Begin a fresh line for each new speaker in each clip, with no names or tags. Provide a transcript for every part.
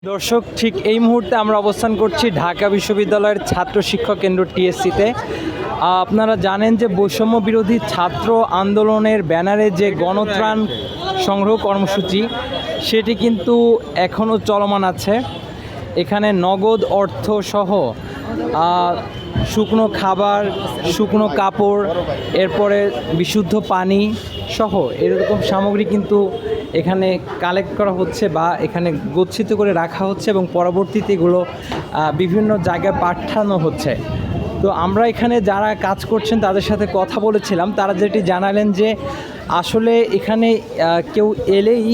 দর্শক, ঠিক এই মুহূর্তে আমরা অবস্থান করছি ঢাকা বিশ্ববিদ্যালয়ের ছাত্র শিক্ষক কেন্দ্র টিএসসিতে। আপনারা জানেন যে বৈষম্য বিরোধী ছাত্র আন্দোলনের ব্যানারে যে গণত্রাণ সংগ্রহ কর্মসূচি সেটি কিন্তু এখনও চলমান আছে। এখানে নগদ অর্থ সহ শুকনো খাবার, শুকনো কাপড়, এরপরে বিশুদ্ধ পানি সহ এরকম সামগ্রী কিন্তু এখানে কালেক্ট করা হচ্ছে বা এখানে গচ্ছিত করে রাখা হচ্ছে এবং পরবর্তীতে এগুলো বিভিন্ন জায়গায় পাঠানো হচ্ছে। তো আমরা এখানে যারা কাজ করছেন তাদের সাথে কথা বলেছিলাম, তারা যেটি জানালেন যে আসলে এখানে কেউ এলেই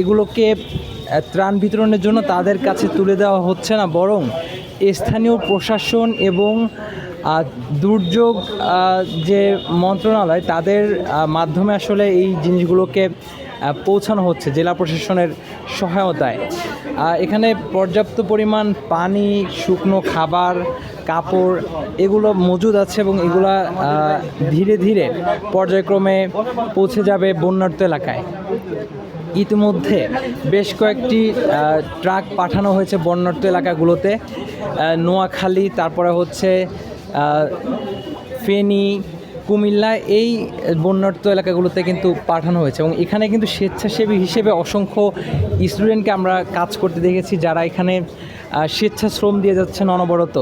এগুলোকে ত্রাণ বিতরণের জন্য তাদের কাছে তুলে দেওয়া হচ্ছে না, বরং স্থানীয় প্রশাসন এবং দুর্যোগ যে মন্ত্রণালয় তাদের মাধ্যমে আসলে এই জিনিসগুলোকে পৌঁছানো হচ্ছে জেলা প্রশাসনের সহায়তায়। এখানে পর্যাপ্ত পরিমাণ পানি, শুকনো খাবার, কাপড় এগুলো মজুদ আছে এবং এগুলা ধীরে ধীরে পর্যায়ক্রমে পৌঁছে যাবে বন্যার্ত এলাকায়। ইতিমধ্যে বেশ কয়েকটি ট্রাক পাঠানো হয়েছে বন্যার্ত এলাকাগুলোতে, নোয়াখালী, তারপরে হচ্ছে ফেনী, কুমিল্লা, এই বন্যার্ত এলাকাগুলোতে কিন্তু পাঠানো হয়েছে এবং এখানে কিন্তু স্বেচ্ছাসেবী হিসেবে অসংখ্য স্টুডেন্টকে আমরা কাজ করতে দেখেছি, যারা এখানে স্বেচ্ছাশ্রম দিয়ে যাচ্ছেন অনবরত।